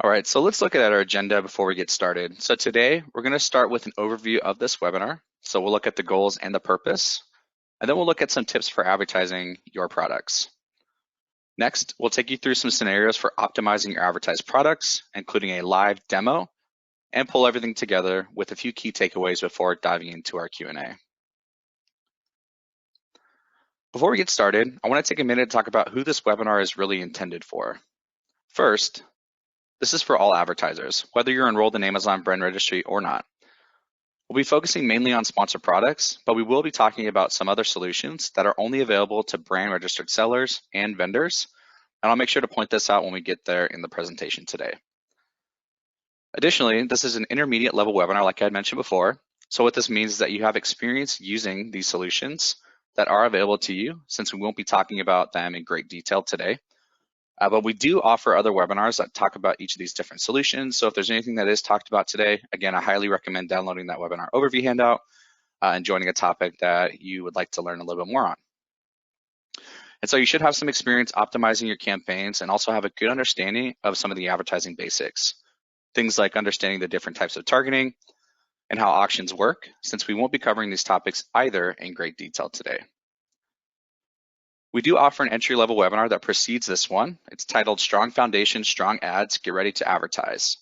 All right, so let's look at our agenda before we get started. So today we're going to start with an overview of this webinar. So we'll look at the goals and the purpose, and then we'll look at some tips for advertising your products. Next, we'll take you through some scenarios for optimizing your advertised products, including a live demo, and pull everything together with a few key takeaways before diving into our Q&A. Before we get started, I want to take a minute to talk about who this webinar is really intended for. First, this is for all advertisers, whether you're enrolled in Amazon Brand Registry or not. We'll be focusing mainly on sponsored products, but we will be talking about some other solutions that are only available to brand registered sellers and vendors, and I'll make sure to point this out when we get there in the presentation today. Additionally, this is an intermediate level webinar like I had mentioned before, so what this means is that you have experience using these solutions that are available to you, since we won't be talking about them in great detail today. But we do offer other webinars that talk about each of these different solutions. So if there's anything that is talked about today, again, I highly recommend downloading that webinar overview handout and joining a topic that you would like to learn a little bit more on. And so you should have some experience optimizing your campaigns and also have a good understanding of some of the advertising basics. Things like understanding the different types of targeting and how auctions work, since we won't be covering these topics either in great detail today. We do offer an entry-level webinar that precedes this one. It's titled Strong Foundation, Strong Ads, Get Ready to Advertise.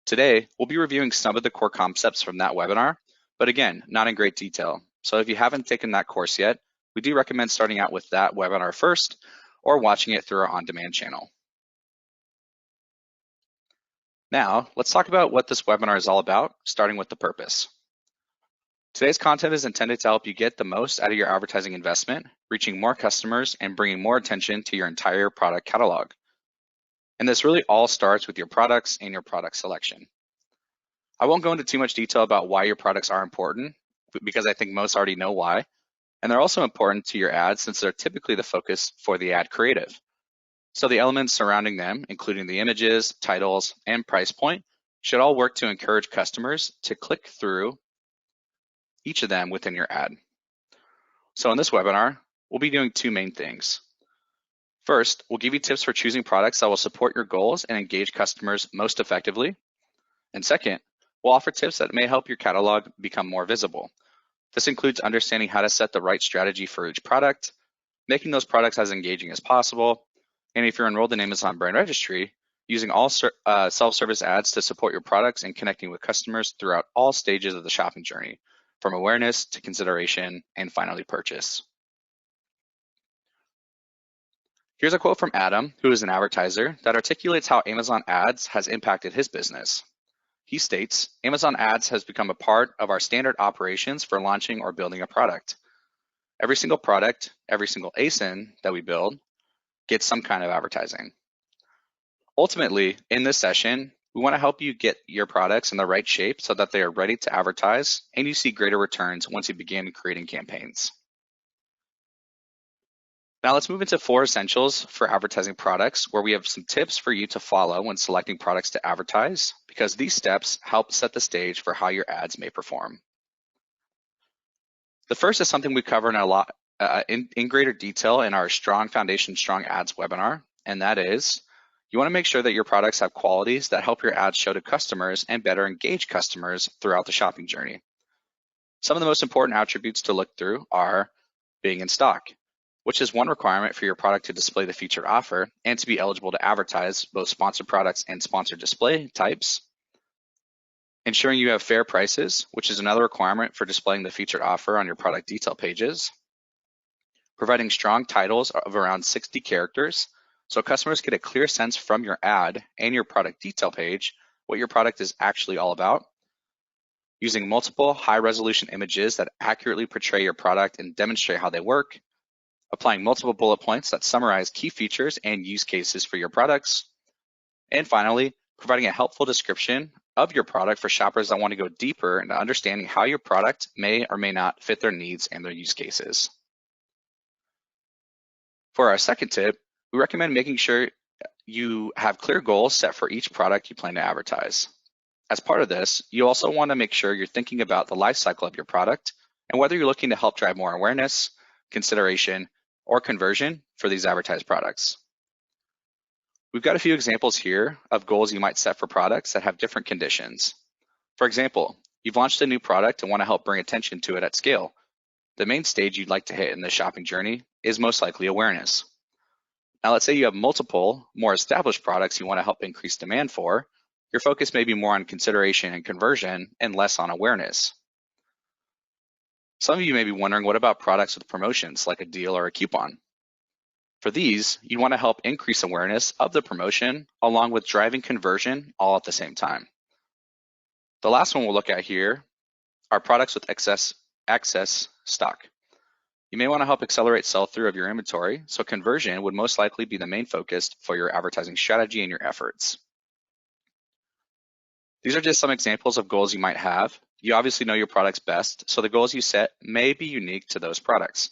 Today, we'll be reviewing some of the core concepts from that webinar, but again, not in great detail. So if you haven't taken that course yet, we do recommend starting out with that webinar first or watching it through our on-demand channel. Now, let's talk about what this webinar is all about, starting with the purpose. Today's content is intended to help you get the most out of your advertising investment, reaching more customers and bringing more attention to your entire product catalog. And this really all starts with your products and your product selection. I won't go into too much detail about why your products are important, because I think most already know why. And they're also important to your ads since they're typically the focus for the ad creative. So the elements surrounding them, including the images, titles, and price point, should all work to encourage customers to click through each of them within your ad. So in this webinar, we'll be doing two main things. First, we'll give you tips for choosing products that will support your goals and engage customers most effectively. And second, we'll offer tips that may help your catalog become more visible. This includes understanding how to set the right strategy for each product, making those products as engaging as possible, and if you're enrolled in Amazon Brand Registry, using all self-service ads to support your products and connecting with customers throughout all stages of the shopping journey, from awareness to consideration and finally purchase. Here's a quote from Adam, who is an advertiser, that articulates how Amazon Ads has impacted his business. He states, Amazon Ads has become a part of our standard operations for launching or building a product. Every single product, every single ASIN that we build gets some kind of advertising. Ultimately, in this session, we want to help you get your products in the right shape so that they are ready to advertise and you see greater returns once you begin creating campaigns. Now let's move into 4 essentials for advertising products, where we have some tips for you to follow when selecting products to advertise, because these steps help set the stage for how your ads may perform. The first is something we cover in greater detail in our Strong Foundation, Strong Ads webinar, and that is you want to make sure that your products have qualities that help your ads show to customers and better engage customers throughout the shopping journey. Some of the most important attributes to look through are being in stock, which is one requirement for your product to display the featured offer and to be eligible to advertise both sponsored products and sponsored display types. Ensuring you have fair prices, which is another requirement for displaying the featured offer on your product detail pages. Providing strong titles of around 60 characters, so customers get a clear sense from your ad and your product detail page what your product is actually all about. Using multiple high-resolution images that accurately portray your product and demonstrate how they work. Applying multiple bullet points that summarize key features and use cases for your products. And finally, providing a helpful description of your product for shoppers that want to go deeper into understanding how your product may or may not fit their needs and their use cases. For our second tip, we recommend making sure you have clear goals set for each product you plan to advertise. As part of this, you also want to make sure you're thinking about the life cycle of your product and whether you're looking to help drive more awareness, consideration, or conversion for these advertised products. We've got a few examples here of goals you might set for products that have different conditions. For example, you've launched a new product and want to help bring attention to it at scale. The main stage you'd like to hit in the shopping journey is most likely awareness. Now, let's say you have multiple, more established products you want to help increase demand for. Your focus may be more on consideration and conversion and less on awareness. Some of you may be wondering, what about products with promotions like a deal or a coupon? For these, you want to help increase awareness of the promotion along with driving conversion all at the same time. The last one we'll look at here are products with excess stock. You may want to help accelerate sell-through of your inventory, so conversion would most likely be the main focus for your advertising strategy and your efforts. These are just some examples of goals you might have. You obviously know your products best, so the goals you set may be unique to those products.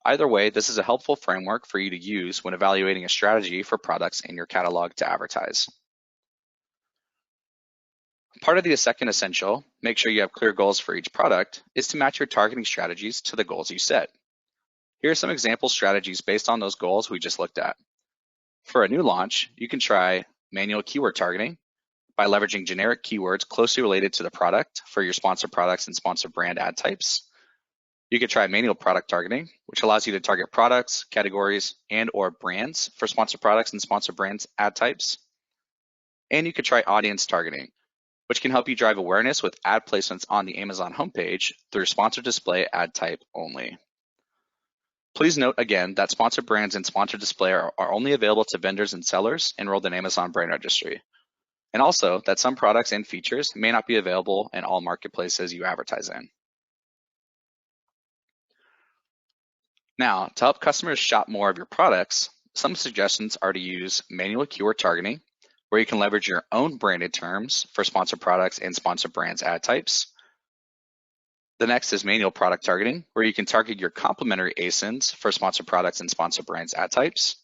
Either way, this is a helpful framework for you to use when evaluating a strategy for products in your catalog to advertise. Part of the second essential, make sure you have clear goals for each product, is to match your targeting strategies to the goals you set. Here are some example strategies based on those goals we just looked at. For a new launch, you can try manual keyword targeting by leveraging generic keywords closely related to the product for your sponsored products and sponsored brand ad types. You could try manual product targeting, which allows you to target products, categories, and/or brands for sponsored products and sponsored brands ad types. And you could try audience targeting, which can help you drive awareness with ad placements on the Amazon homepage through sponsored display ad type only. Please note again that sponsored brands and sponsored display are only available to vendors and sellers enrolled in Amazon Brand Registry. And also that some products and features may not be available in all marketplaces you advertise in. Now, to help customers shop more of your products, some suggestions are to use manual keyword targeting, where you can leverage your own branded terms for sponsored products and sponsored brands ad types. The next is manual product targeting, where you can target your complementary ASINs for sponsored products and sponsored brands ad types.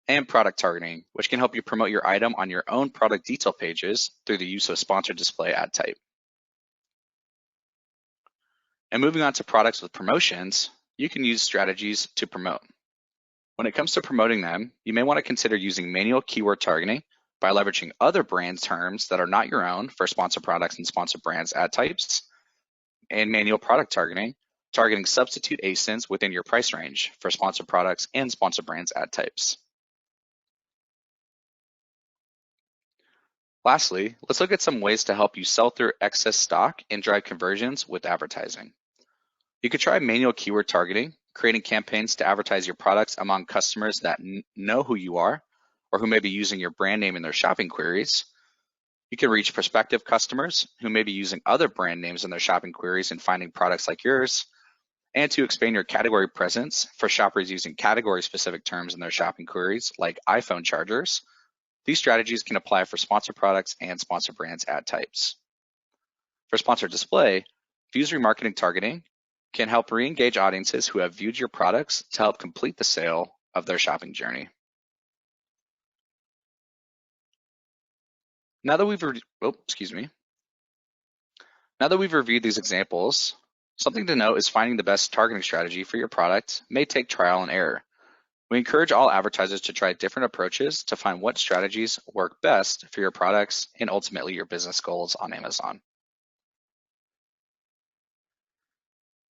And product targeting, which can help you promote your item on your own product detail pages through the use of sponsored display ad type. And moving on to products with promotions, you can use strategies to promote. When it comes to promoting them, you may want to consider using manual keyword targeting by leveraging other brand terms that are not your own for sponsored products and sponsored brands ad types, and manual product targeting, targeting substitute ASINs within your price range for sponsored products and sponsored brands ad types. Lastly, let's look at some ways to help you sell through excess stock and drive conversions with advertising. You could try manual keyword targeting, creating campaigns to advertise your products among customers that know who you are or who may be using your brand name in their shopping queries. You can reach prospective customers who may be using other brand names in their shopping queries and finding products like yours, and to expand your category presence for shoppers using category-specific terms in their shopping queries like iPhone chargers. These strategies can apply for sponsored products and sponsored brands ad types. For sponsored display, views remarketing targeting can help re-engage audiences who have viewed your products to help complete the sale of their shopping journey. Now that we've reviewed these examples, something to note is finding the best targeting strategy for your product may take trial and error. We encourage all advertisers to try different approaches to find what strategies work best for your products and ultimately your business goals on Amazon.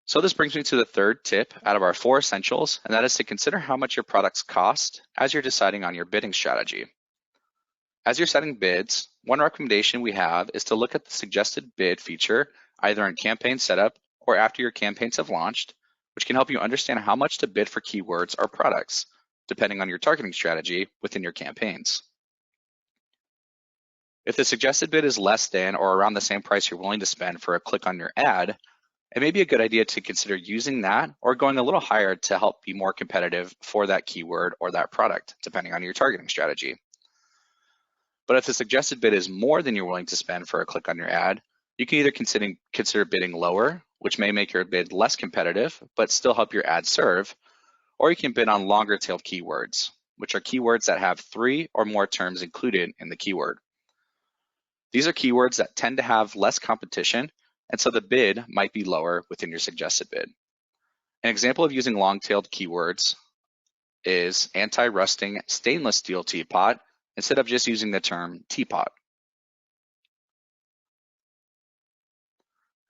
So this brings me to the third tip out of our 4 essentials, and that is to consider how much your products cost as you're deciding on your bidding strategy. As you're setting bids, one recommendation we have is to look at the suggested bid feature either in campaign setup or after your campaigns have launched, which can help you understand how much to bid for keywords or products, depending on your targeting strategy within your campaigns. If the suggested bid is less than or around the same price you're willing to spend for a click on your ad, it may be a good idea to consider using that or going a little higher to help be more competitive for that keyword or that product, depending on your targeting strategy. But if the suggested bid is more than you're willing to spend for a click on your ad, you can either consider bidding lower, which may make your bid less competitive, but still help your ad serve, or you can bid on longer tailed keywords, which are keywords that have 3 or more terms included in the keyword. These are keywords that tend to have less competition, and so the bid might be lower within your suggested bid. An example of using long-tailed keywords is anti-rusting stainless steel teapot instead of just using the term teapot.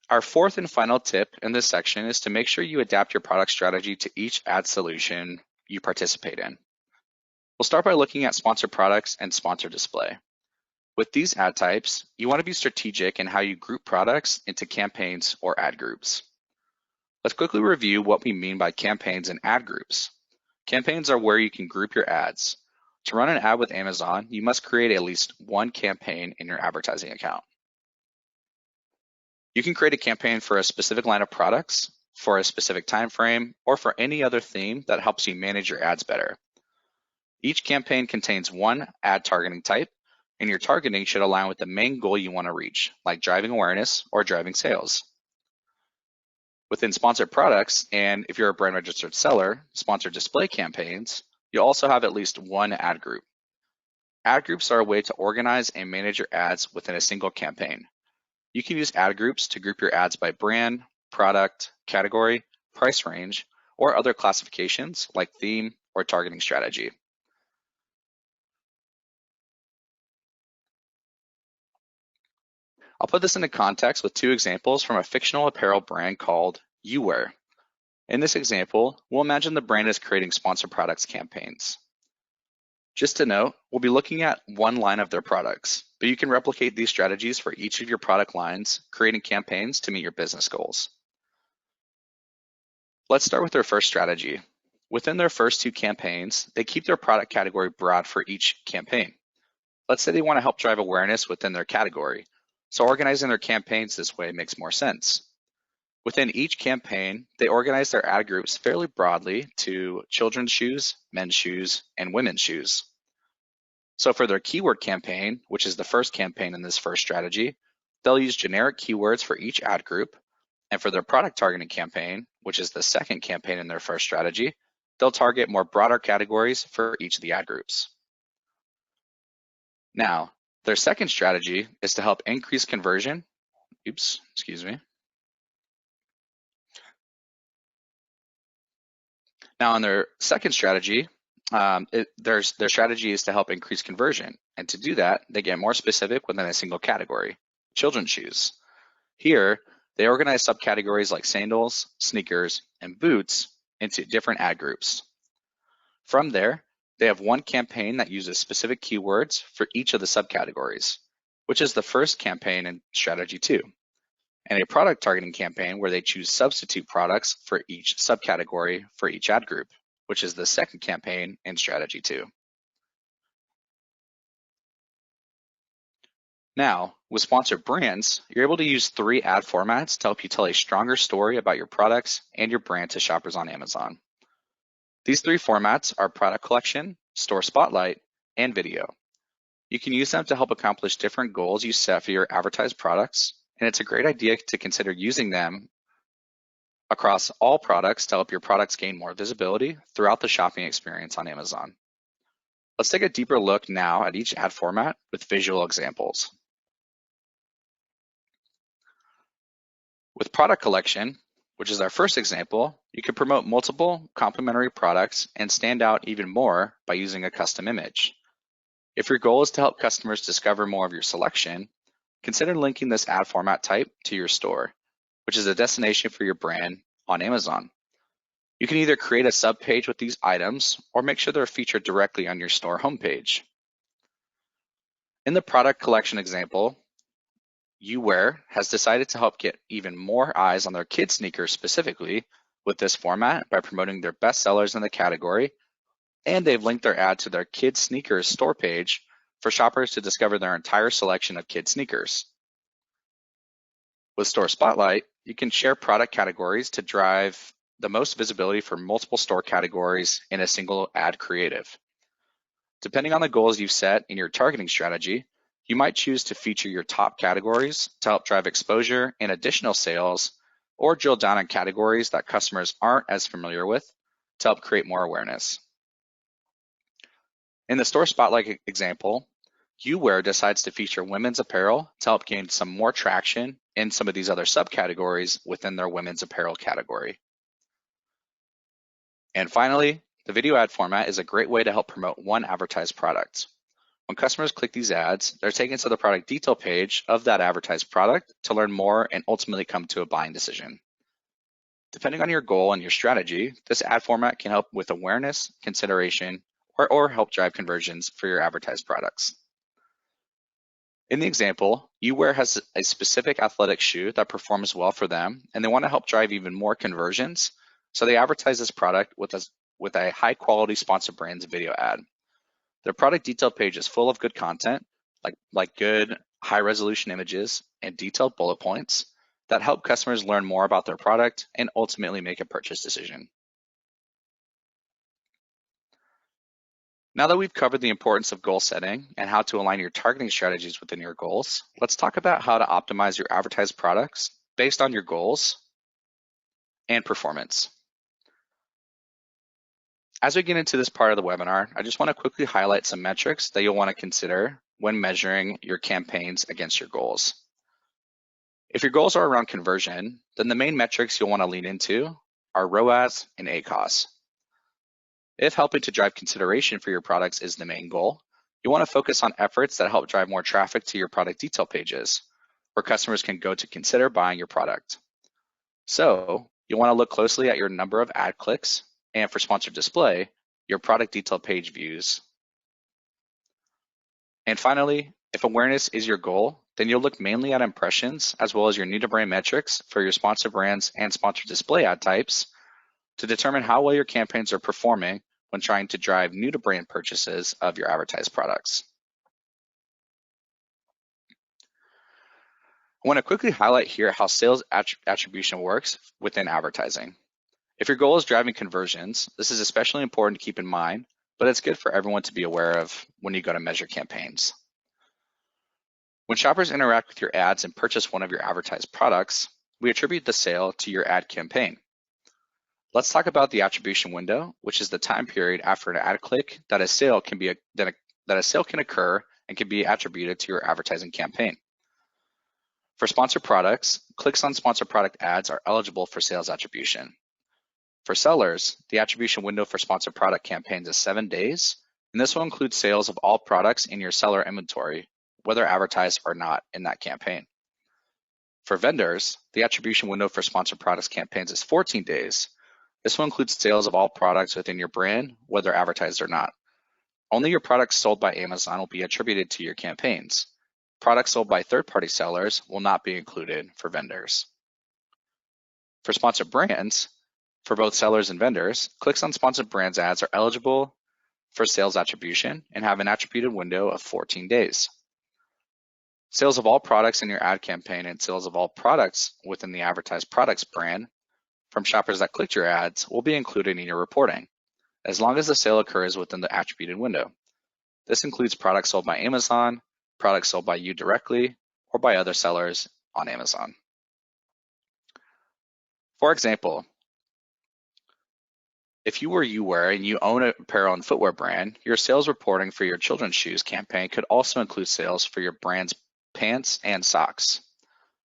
Our fourth and final tip in this section is to make sure you adapt your product strategy to each ad solution you participate in. We'll start by looking at sponsored products and sponsored display. With these ad types, you want to be strategic in how you group products into campaigns or ad groups. Let's quickly review what we mean by campaigns and ad groups. Campaigns are where you can group your ads. To run an ad with Amazon, you must create at least one campaign in your advertising account. You can create a campaign for a specific line of products, for a specific time frame, or for any other theme that helps you manage your ads better. Each campaign contains one ad targeting type, and your targeting should align with the main goal you want to reach, like driving awareness or driving sales. Within sponsored products, and if you're a brand registered seller, sponsored display campaigns, you'll also have at least one ad group. Ad groups are a way to organize and manage your ads within a single campaign. You can use ad groups to group your ads by brand, product, category, price range, or other classifications like theme or targeting strategy. I'll put this into context with two examples from a fictional apparel brand called YouWear. In this example, we'll imagine the brand is creating sponsored products campaigns. Just to note, we'll be looking at one line of their products, but you can replicate these strategies for each of your product lines, creating campaigns to meet your business goals. Let's start with their first strategy. Within their first two campaigns, they keep their product category broad for each campaign. Let's say they want to help drive awareness within their category, so organizing their campaigns this way makes more sense. Within each campaign, they organize their ad groups fairly broadly to children's shoes, men's shoes, and women's shoes. So for their keyword campaign, which is the first campaign in this first strategy, they'll use generic keywords for each ad group. And for their product targeting campaign, which is the second campaign in their first strategy, they'll target more broader categories for each of the ad groups. Now, their second strategy is to help increase conversion. Now, on their second strategy, their strategy is to help increase conversion. And to do that, they get more specific within a single category, children's shoes. Here, they organize subcategories like sandals, sneakers, and boots into different ad groups. From there, they have one campaign that uses specific keywords for each of the subcategories, which is the first campaign in strategy 2, and a product targeting campaign where they choose substitute products for each subcategory for each ad group, which is the second campaign in strategy 2. Now, with sponsored brands, you're able to use 3 ad formats to help you tell a stronger story about your products and your brand to shoppers on Amazon. These 3 formats are product collection, store spotlight, and video. You can use them to help accomplish different goals you set for your advertised products, and it's a great idea to consider using them across all products to help your products gain more visibility throughout the shopping experience on Amazon. Let's take a deeper look now at each ad format with visual examples. With product collection, which is our first example, you can promote multiple complementary products and stand out even more by using a custom image. If your goal is to help customers discover more of your selection, consider linking this ad format type to your store, which is a destination for your brand on Amazon. You can either create a subpage with these items or make sure they're featured directly on your store homepage. In the product collection example, YouWear has decided to help get even more eyes on their kids sneakers specifically with this format by promoting their best sellers in the category, and they've linked their ad to their kids sneakers store page for shoppers to discover their entire selection of kids sneakers. With Store Spotlight, you can share product categories to drive the most visibility for multiple store categories in a single ad creative. Depending on the goals you've set in your targeting strategy, you might choose to feature your top categories to help drive exposure and additional sales, or drill down on categories that customers aren't as familiar with to help create more awareness. In the Store Spotlight example, YouWear decides to feature women's apparel to help gain some more traction in some of these other subcategories within their women's apparel category. And finally, the video ad format is a great way to help promote one advertised product. When customers click these ads, they're taken to the product detail page of that advertised product to learn more and ultimately come to a buying decision. Depending on your goal and your strategy, this ad format can help with awareness, consideration, or help drive conversions for your advertised products. In the example, UWear has a specific athletic shoe that performs well for them, and they want to help drive even more conversions, so they advertise this product with a high-quality sponsored brands video ad. Their product detail page is full of good content, like good high-resolution images and detailed bullet points that help customers learn more about their product and ultimately make a purchase decision. Now that we've covered the importance of goal setting and how to align your targeting strategies within your goals, let's talk about how to optimize your advertised products based on your goals and performance. As we get into this part of the webinar, I just want to quickly highlight some metrics that you'll want to consider when measuring your campaigns against your goals. If your goals are around conversion, then the main metrics you'll want to lean into are ROAS and ACoS. If helping to drive consideration for your products is the main goal, you want to focus on efforts that help drive more traffic to your product detail pages, where customers can go to consider buying your product. So you want to look closely at your number of ad clicks, and for sponsored display, your product detail page views. And finally, if awareness is your goal, then you'll look mainly at impressions as well as your new to brand metrics for your sponsored brands and sponsored display ad types to determine how well your campaigns are performing when trying to drive new to brand purchases of your advertised products. I want to quickly highlight here how sales attribution works within advertising. If your goal is driving conversions, this is especially important to keep in mind, but it's good for everyone to be aware of when you go to measure campaigns. When shoppers interact with your ads and purchase one of your advertised products, we attribute the sale to your ad campaign. Let's talk about the attribution window, which is the time period after an ad click that a sale can occur and can be attributed to your advertising campaign. For sponsored products, clicks on sponsored product ads are eligible for sales attribution. For sellers, the attribution window for sponsored product campaigns is 7 days, and this will include sales of all products in your seller inventory, whether advertised or not in that campaign. For vendors, the attribution window for sponsored products campaigns is 14 days. This will include sales of all products within your brand, whether advertised or not. Only your products sold by Amazon will be attributed to your campaigns. Products sold by third-party sellers will not be included for vendors. For sponsored brands, for both sellers and vendors, clicks on sponsored brands ads are eligible for sales attribution and have an attributed window of 14 days. Sales of all products in your ad campaign and sales of all products within the advertised products brand from shoppers that clicked your ads will be included in your reporting, as long as the sale occurs within the attributed window. This includes products sold by Amazon, products sold by you directly, or by other sellers on Amazon. For example, if you were UWear and you own an apparel and footwear brand, your sales reporting for your children's shoes campaign could also include sales for your brand's pants and socks.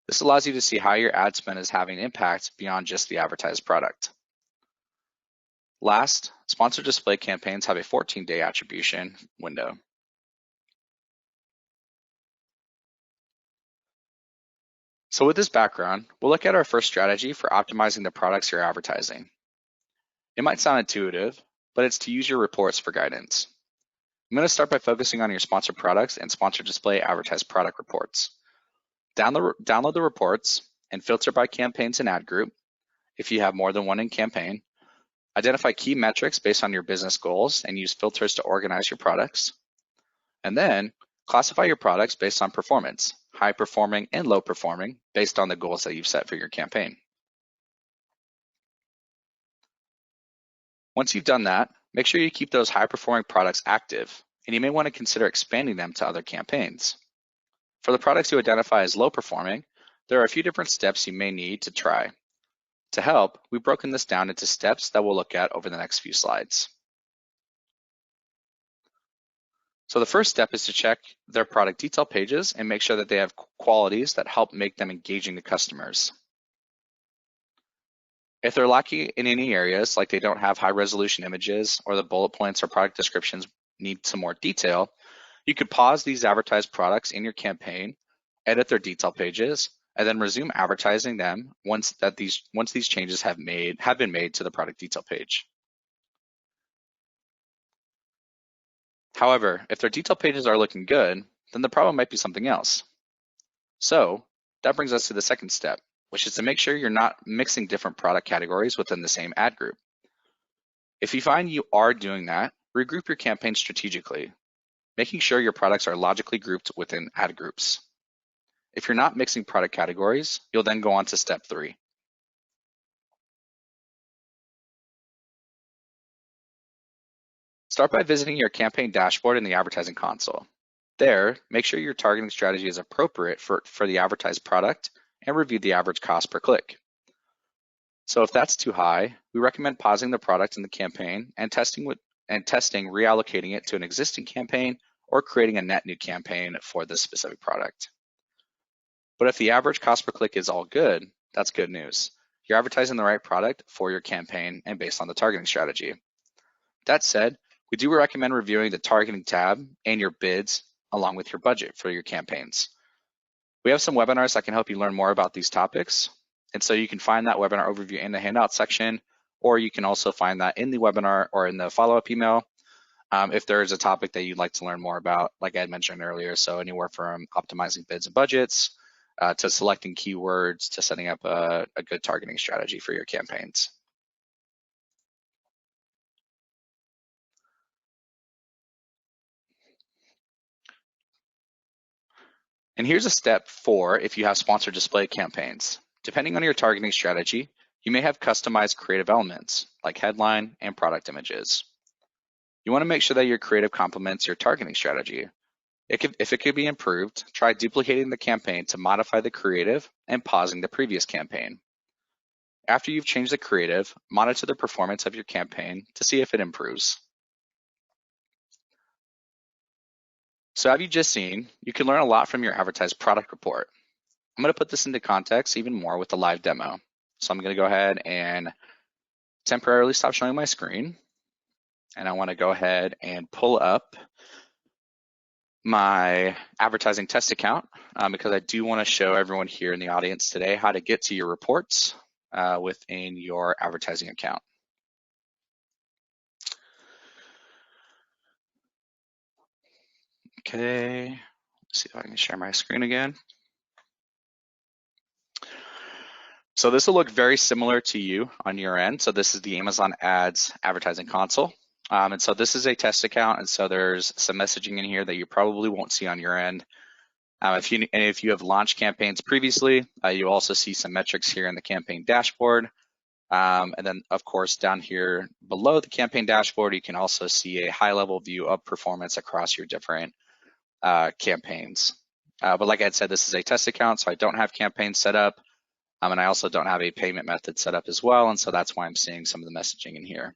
This allows you to see how your ad spend is having an impact beyond just the advertised product. Last, sponsored display campaigns have a 14-day attribution window. So with this background, we'll look at our first strategy for optimizing the products you're advertising. It might sound intuitive, but it's to use your reports for guidance. I'm going to start by focusing on your sponsored products and sponsored display advertised product reports. Download the reports and filter by campaigns and ad group if you have more than one in campaign. Identify key metrics based on your business goals and use filters to organize your products. And then classify your products based on performance, high performing and low performing based on the goals that you've set for your campaign. Once you've done that, make sure you keep those high performing products active, and you may want to consider expanding them to other campaigns. For the products you identify as low performing, there are a few different steps you may need to try. To help, we've broken this down into steps that we'll look at over the next few slides. So the first step is to check their product detail pages and make sure that they have qualities that help make them engaging to customers. If they're lacking in any areas, like they don't have high resolution images or the bullet points or product descriptions need some more detail, You could pause these advertised products in your campaign, edit their detail pages, and then resume advertising them once these changes have been made to the product detail page. However, if their detail pages are looking good, then the problem might be something else. So that brings us to the second step, which is to make sure you're not mixing different product categories within the same ad group. If you find you are doing that, regroup your campaign strategically, making sure your products are logically grouped within ad groups. If you're not mixing product categories, you'll then go on to step 3. Start by visiting your campaign dashboard in the advertising console. There, make sure your targeting strategy is appropriate for the advertised product and review the average cost per click. So if that's too high, we recommend pausing the product in the campaign and testing reallocating it to an existing campaign or creating a net new campaign for this specific product. But if the average cost per click is all good, that's good news. You're advertising the right product for your campaign and based on the targeting strategy. That said, we do recommend reviewing the targeting tab and your bids along with your budget for your campaigns. We have some webinars that can help you learn more about these topics. And so you can find that webinar overview in the handout section, or you can also find that in the webinar or in the follow-up email if there is a topic that you'd like to learn more about, like I had mentioned earlier. So anywhere from optimizing bids and budgets to selecting keywords to setting up a good targeting strategy for your campaigns. And here's a step 4 if you have sponsored display campaigns. Depending on your targeting strategy, you may have customized creative elements like headline and product images. You want to make sure that your creative complements your targeting strategy. If it could be improved, try duplicating the campaign to modify the creative and pausing the previous campaign. After you've changed the creative, monitor the performance of your campaign to see if it improves. So as you've just seen, you can learn a lot from your advertised product report. I'm going to put this into context even more with the live demo. So I'm going to go ahead and temporarily stop showing my screen. And I want to go ahead and pull up my advertising test account because I do want to show everyone here in the audience today how to get to your reports within your advertising account. Okay, let's see if I can share my screen again. So this will look very similar to you on your end. So this is the Amazon Ads advertising console. And so this is a test account. And so there's some messaging in here that you probably won't see on your end. If you have launched campaigns previously, you also see some metrics here in the campaign dashboard. And then of course, down here below the campaign dashboard, you can also see a high level view of performance across your different campaigns. But like I had said, this is a test account, so I don't have campaigns set up. And I also don't have a payment method set up as well. And so that's why I'm seeing some of the messaging in here.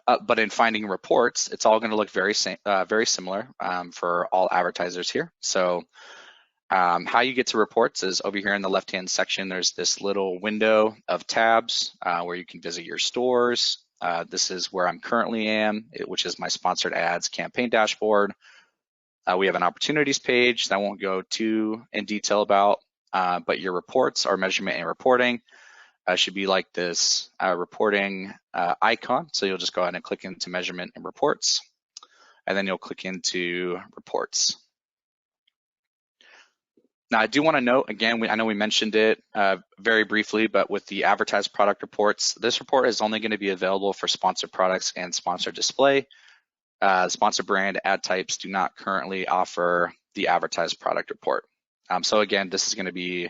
But in finding reports, it's all going to look very similar for all advertisers here. So how you get to reports is over here in the left-hand section, there's this little window of tabs where you can visit your stores. This is where I'm currently which is my sponsored ads campaign dashboard. We have an opportunities page that I won't go too in detail about. But your reports are measurement and reporting should be like this reporting icon. So you'll just go ahead and click into measurement and reports, and then you'll click into reports. Now I do want to note again, I know we mentioned it very briefly, but with the advertised product reports, this report is only going to be available for sponsored products and sponsored display. Sponsored brand ad types do not currently offer the advertised product report. So again, this is going to be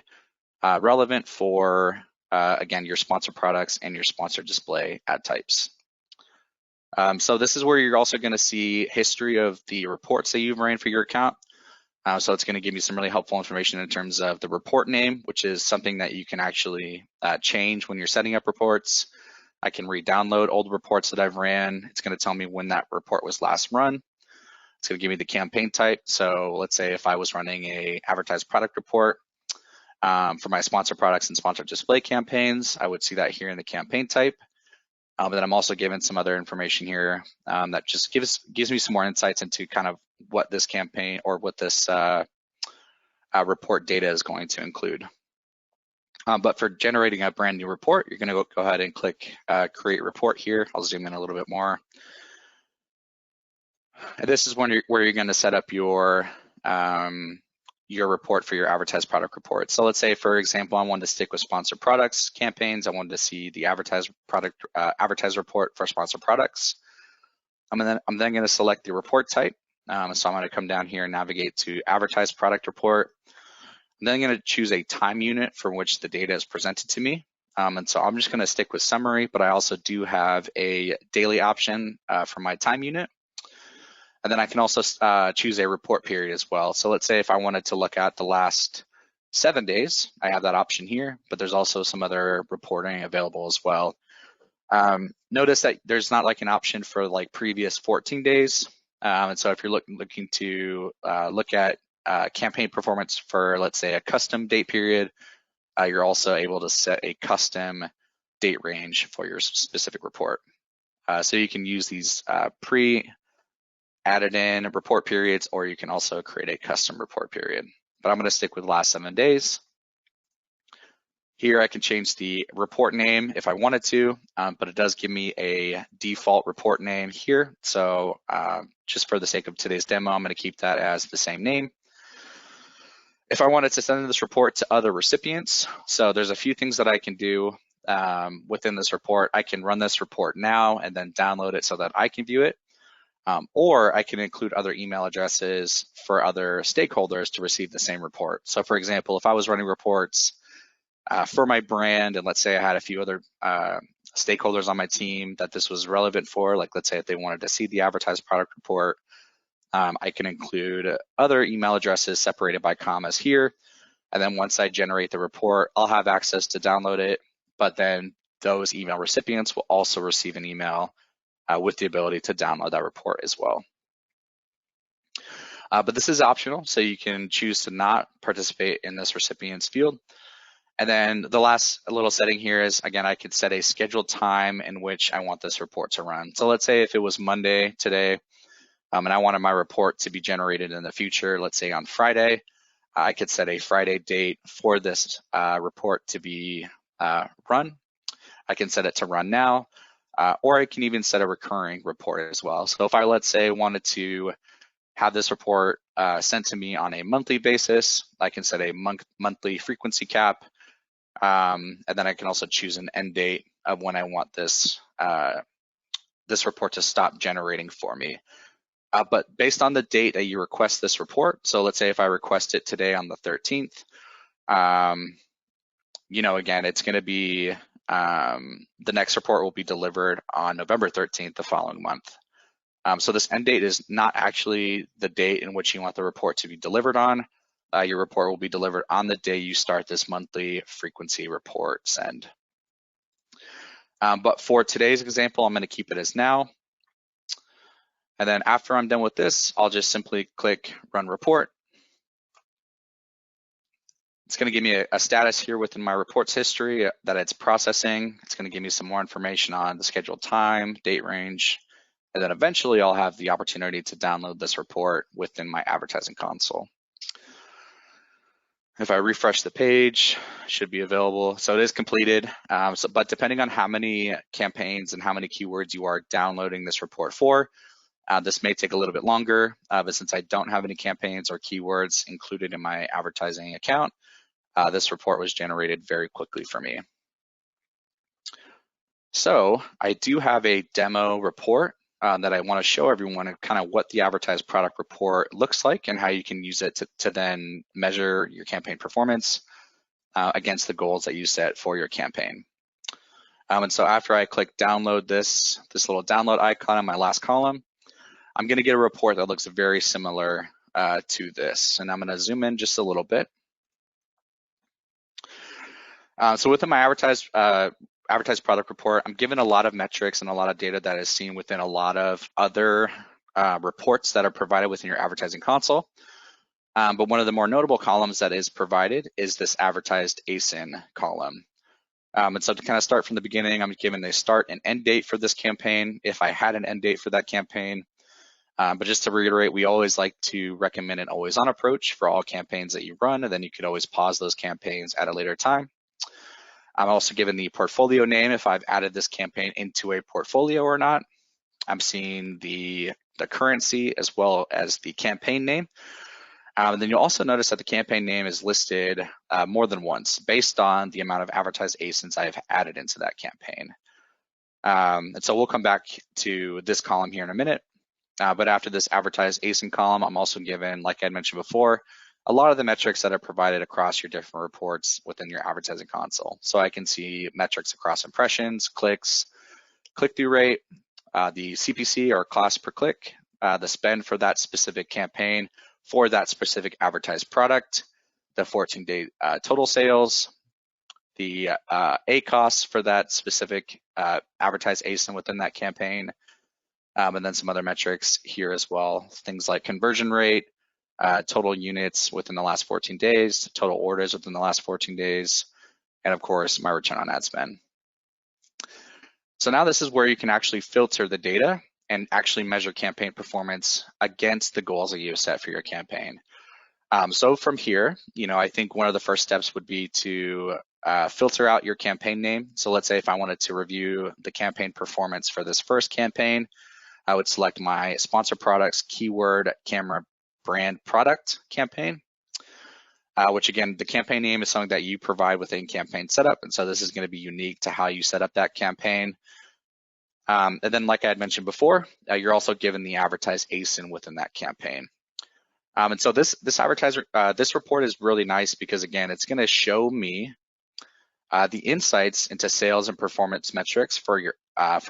relevant for, again, your sponsored products and your sponsored display ad types. So this is where you're also going to see history of the reports that you've ran for your account. So it's going to give you some really helpful information in terms of the report name, which is something that you can actually change when you're setting up reports. I can re-download old reports that I've ran. It's going to tell me when that report was last run. It's going to give me the campaign type. So let's say if I was running a advertised product report for my sponsored products and sponsored display campaigns, I would see that here in the campaign type. But then I'm also given some other information here that just gives me some more insights into kind of what this campaign or what this report data is going to include. But for generating a brand new report, you're going to go ahead and click Create Report here. I'll zoom in a little bit more. And this is where you're going to set up your report for your advertised product report. So let's say, for example, I wanted to stick with sponsored products campaigns. I wanted to see the advertised report for sponsored products. I'm then going to select the report type. So I'm going to come down here and navigate to advertised product report. I'm then going to choose a time unit from which the data is presented to me. And so I'm just going to stick with summary, but I also do have a daily option for my time unit. And then I can also choose a report period as well. So let's say if I wanted to look at the last 7 days, I have that option here, but there's also some other reporting available as well. Notice that there's not like an option for like previous 14 days. And so if you're looking to look at campaign performance for, let's say, a custom date period, you're also able to set a custom date range for your specific report. So you can use these added in report periods, or you can also create a custom report period. But I'm going to stick with last 7 days. Here I can change the report name if I wanted to, but it does give me a default report name here. So just for the sake of today's demo, I'm going to keep that as the same name. If I wanted to send this report to other recipients, so there's a few things that I can do within this report. I can run this report now and then download it so that I can view it. Or I can include other email addresses for other stakeholders to receive the same report. So for example, if I was running reports for my brand, and let's say I had a few other stakeholders on my team that this was relevant for, like let's say if they wanted to see the advertised product report, I can include other email addresses separated by commas here. And then once I generate the report, I'll have access to download it, but then those email recipients will also receive an email with the ability to download that report as well. But this is optional, so you can choose to not participate in this recipients field. And then the last little setting here is, again, I could set a scheduled time in which I want this report to run. So let's say if it was Monday today, and I wanted my report to be generated in the future, let's say on Friday, I could set a Friday date for this report to be run. I can set it to run now. Or I can even set a recurring report as well. So if I, let's say, wanted to have this report sent to me on a monthly basis, I can set a monthly frequency cap. And then I can also choose an end date of when I want this report to stop generating for me. But based on the date that you request this report, so let's say if I request it today on the 13th, again, it's going to be the next report will be delivered on November 13th, the following month. So this end date is not actually the date in which you want the report to be delivered on. Your report will be delivered on the day you start this monthly frequency report send. But for today's example, I'm going to keep it as now. And then after I'm done with this, I'll just simply click Run Report. It's going to give me a status here within my reports history that it's processing. It's going to give me some more information on the scheduled time, date range, and then eventually I'll have the opportunity to download this report within my advertising console. If I refresh the page, it should be available. So it is completed, but depending on how many campaigns and how many keywords you are downloading this report for, this may take a little bit longer, but since I don't have any campaigns or keywords included in my advertising account, this report was generated very quickly for me. So I do have a demo report that I want to show everyone kind of what the advertised product report looks like and how you can use it to then measure your campaign performance against the goals that you set for your campaign. And so after I click download this little download icon in my last column, I'm going to get a report that looks very similar to this. And I'm going to zoom in just a little bit. So within my advertised product report, I'm given a lot of metrics and a lot of data that is seen within a lot of other reports that are provided within your advertising console. But one of the more notable columns that is provided is this advertised ASIN column. And so to kind of start from the beginning, I'm given a start and end date for this campaign, if I had an end date for that campaign. But just to reiterate, we always like to recommend an always-on approach for all campaigns that you run, and then you could always pause those campaigns at a later time. I'm also given the portfolio name if I've added this campaign into a portfolio or not. I'm seeing the currency as well as the campaign name. And then you'll also notice that the campaign name is listed more than once based on the amount of advertised ASINs I have added into that campaign. And so we'll come back to this column here in a minute. But after this advertised ASIN column, I'm also given, like I mentioned before, a lot of the metrics that are provided across your different reports within your advertising console. So I can see metrics across impressions, clicks, click-through rate, the CPC or cost per click, the spend for that specific campaign for that specific advertised product, the 14-day total sales, the ACoS for that specific advertised ASIN within that campaign, and then some other metrics here as well, things like conversion rate, total units within the last 14 days, total orders within the last 14 days, and of course, my return on ad spend. So now this is where you can actually filter the data and actually measure campaign performance against the goals that you have set for your campaign. So from here, I think one of the first steps would be to filter out your campaign name. So let's say if I wanted to review the campaign performance for this first campaign, I would select my sponsor products keyword camera brand product campaign, which again, the campaign name is something that you provide within campaign setup. And so this is going to be unique to how you set up that campaign. And then like I had mentioned before, you're also given the advertised ASIN within that campaign. And so this report is really nice because again, it's going to show me the insights into sales and performance metrics for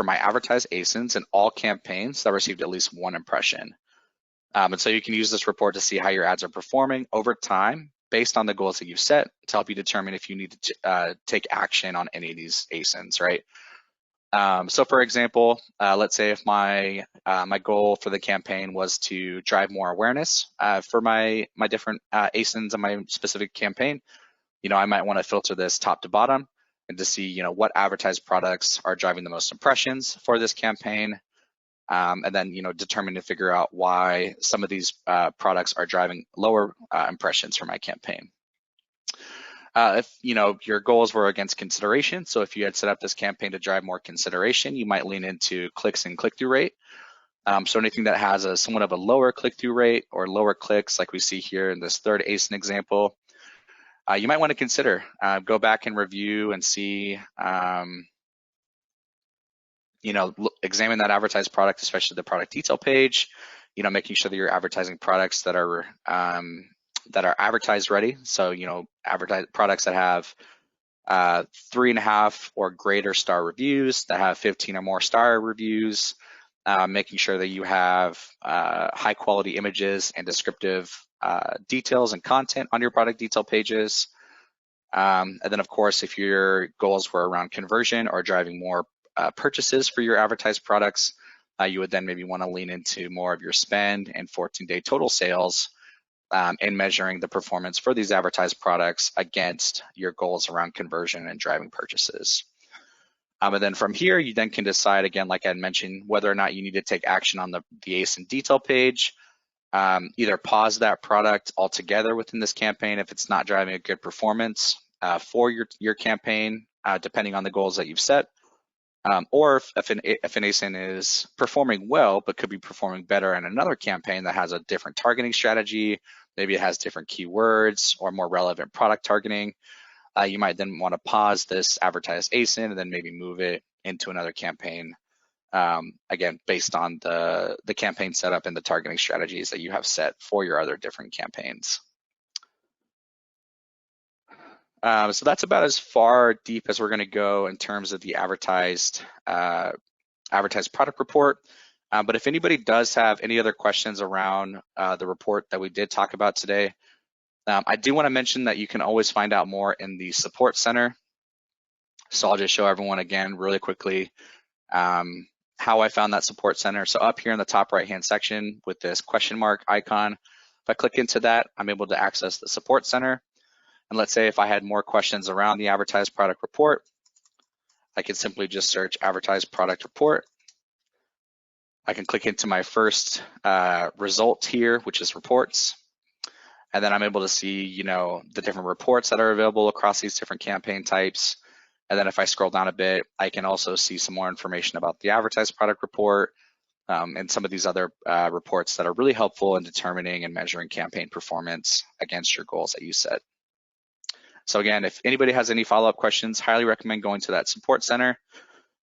my advertised ASINs in all campaigns that received at least one impression. And so you can use this report to see how your ads are performing over time based on the goals that you've set to help you determine if you need to take action on any of these ASINs, right? So for example, let's say if my goal for the campaign was to drive more awareness for my different ASINs in my specific campaign, I might want to filter this top to bottom and to see, what advertised products are driving the most impressions for this campaign. And then, determine to figure out why some of these products are driving lower impressions for my campaign. If, your goals were against consideration, so if you had set up this campaign to drive more consideration, you might lean into clicks and click-through rate. So anything that has somewhat of a lower click-through rate or lower clicks, like we see here in this third ASIN example, you might want to consider, go back and review and see, examine that advertised product, especially the product detail page, making sure that you're advertising products that are advertised ready. So, advertise products that have 3.5 or greater star reviews, that have 15 or more star reviews, making sure that you have high quality images and descriptive details and content on your product detail pages. And then of course, if your goals were around conversion or driving more purchases for your advertised products, you would then maybe want to lean into more of your spend and 14-day total sales in measuring the performance for these advertised products against your goals around conversion and driving purchases. And then from here, you then can decide, again, like I mentioned, whether or not you need to take action on the ASIN detail page, either pause that product altogether within this campaign if it's not driving a good performance for your campaign, depending on the goals that you've set, or if an ASIN is performing well but could be performing better in another campaign that has a different targeting strategy, maybe it has different keywords or more relevant product targeting, you might then want to pause this advertised ASIN and then maybe move it into another campaign, again, based on the campaign setup and the targeting strategies that you have set for your other different campaigns. So that's about as far deep as we're going to go in terms of the advertised product report. But if anybody does have any other questions around the report that we did talk about today, I do want to mention that you can always find out more in the support center. So I'll just show everyone again really quickly how I found that support center. So up here in the top right-hand section with this question mark icon, if I click into that, I'm able to access the support center. And let's say if I had more questions around the advertised product report, I can simply just search advertise product report. I can click into my first result here, which is reports. And then I'm able to see, the different reports that are available across these different campaign types. And then if I scroll down a bit, I can also see some more information about the advertised product report and some of these other reports that are really helpful in determining and measuring campaign performance against your goals that you set. So again, if anybody has any follow-up questions, highly recommend going to that support center.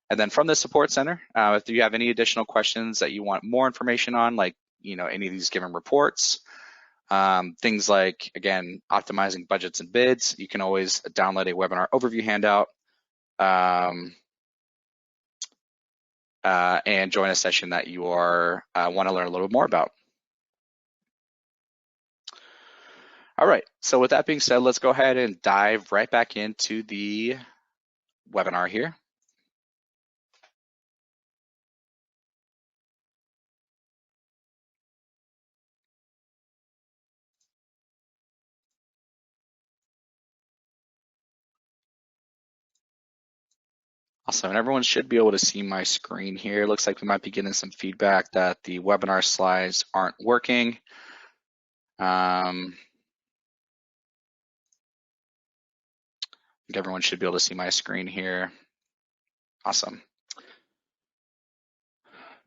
And then from the support center, if you have any additional questions that you want more information on, like any of these given reports, things like, again, optimizing budgets and bids, you can always download a webinar overview handout and join a session that you want to learn a little bit more about. All right, so with that being said, let's go ahead and dive right back into the webinar here. Awesome, and everyone should be able to see my screen here. Looks like we might be getting some feedback that the webinar slides aren't working. I think everyone should be able to see my screen here. Awesome.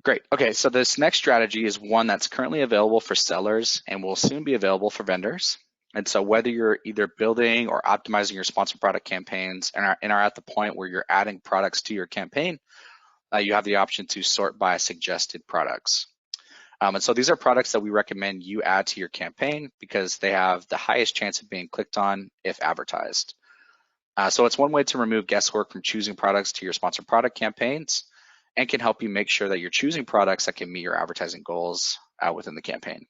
Great. Okay, so this next strategy is one that's currently available for sellers and will soon be available for vendors. And so whether you're either building or optimizing your sponsored product campaigns and are at the point where you're adding products to your campaign, you have the option to sort by suggested products. And so these are products that we recommend you add to your campaign because they have the highest chance of being clicked on if advertised. So it's one way to remove guesswork from choosing products to your sponsored product campaigns and can help you make sure that you're choosing products that can meet your advertising goals within the campaign.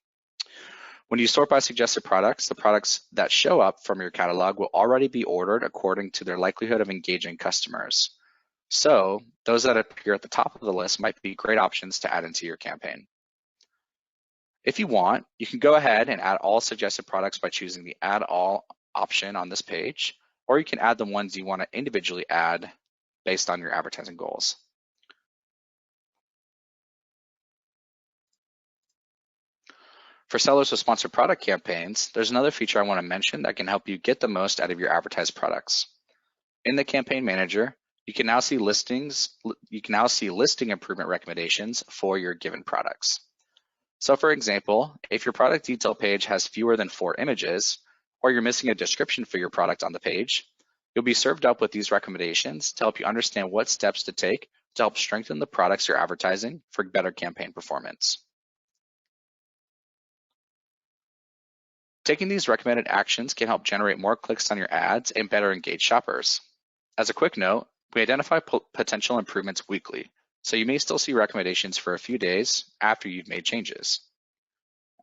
When you sort by suggested products, the products that show up from your catalog will already be ordered according to their likelihood of engaging customers. So those that appear at the top of the list might be great options to add into your campaign. If you want, you can go ahead and add all suggested products by choosing the Add All option on this page, or you can add the ones you want to individually add based on your advertising goals. For sellers with sponsored product campaigns, there's another feature I want to mention that can help you get the most out of your advertised products. In the Campaign Manager, you can now see listing improvement recommendations for your given products. So for example, if your product detail page has fewer than 4 images, or you're missing a description for your product on the page, you'll be served up with these recommendations to help you understand what steps to take to help strengthen the products you're advertising for better campaign performance. Taking these recommended actions can help generate more clicks on your ads and better engage shoppers. As a quick note, we identify potential improvements weekly, so you may still see recommendations for a few days after you've made changes.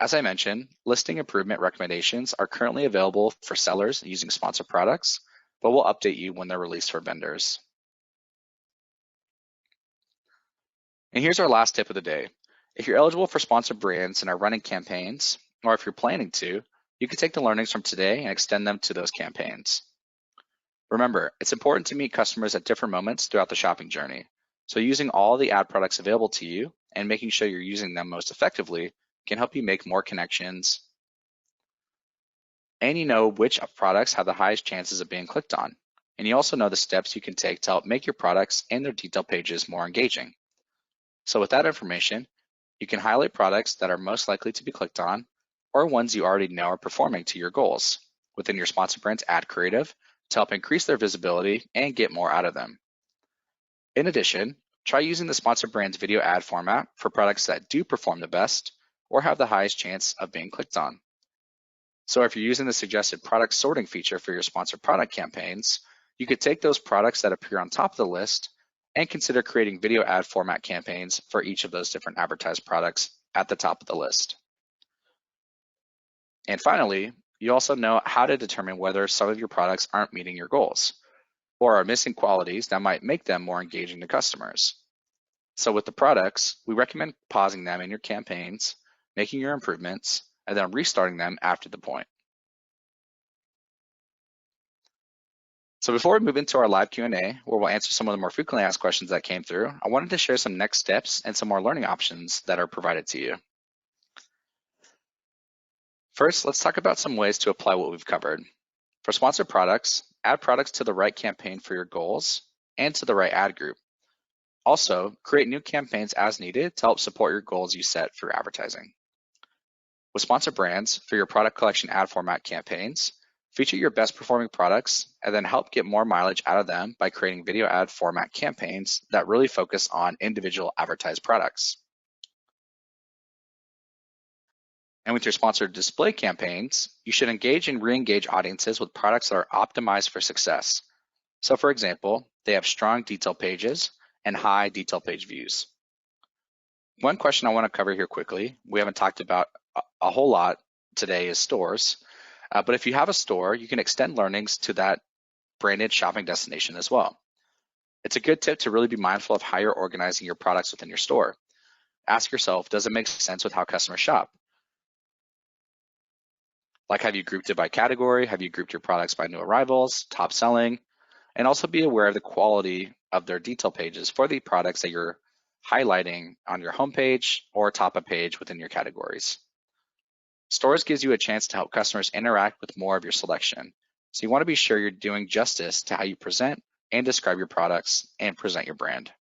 As I mentioned, listing improvement recommendations are currently available for sellers using sponsored products, but we'll update you when they're released for vendors. And here's our last tip of the day. If you're eligible for sponsored brands and are running campaigns, or if you're planning to, you can take the learnings from today and extend them to those campaigns. Remember, it's important to meet customers at different moments throughout the shopping journey. So using all the ad products available to you and making sure you're using them most effectively can help you make more connections. And you know which products have the highest chances of being clicked on. And you also know the steps you can take to help make your products and their detail pages more engaging. So with that information, you can highlight products that are most likely to be clicked on or ones you already know are performing to your goals within your sponsored brand's ad creative to help increase their visibility and get more out of them. In addition, try using the sponsored brand's video ad format for products that do perform the best or have the highest chance of being clicked on. So if you're using the suggested product sorting feature for your sponsored product campaigns, you could take those products that appear on top of the list and consider creating video ad format campaigns for each of those different advertised products at the top of the list. And finally, you also know how to determine whether some of your products aren't meeting your goals or are missing qualities that might make them more engaging to customers. So with the products, we recommend pausing them in your campaigns, making your improvements, and then restarting them after the point. So before we move into our live Q&A, where we'll answer some of the more frequently asked questions that came through, I wanted to share some next steps and some more learning options that are provided to you. First, let's talk about some ways to apply what we've covered. For sponsored products, add products to the right campaign for your goals and to the right ad group. Also, create new campaigns as needed to help support your goals you set for advertising. With sponsored brands, for your product collection ad format campaigns, feature your best performing products and then help get more mileage out of them by creating video ad format campaigns that really focus on individual advertised products. And with your sponsored display campaigns, you should engage and re-engage audiences with products that are optimized for success. So for example, they have strong detail pages and high detail page views. One question I want to cover here quickly, we haven't talked about a whole lot today, is stores. But if you have a store, you can extend learnings to that branded shopping destination as well. It's a good tip to really be mindful of how you're organizing your products within your store. Ask yourself, does it make sense with how customers shop? Like, have you grouped it by category? Have you grouped your products by new arrivals, top selling? And also be aware of the quality of their detail pages for the products that you're highlighting on your homepage or top of page within your categories. Stores gives you a chance to help customers interact with more of your selection. So you want to be sure you're doing justice to how you present and describe your products and present your brand.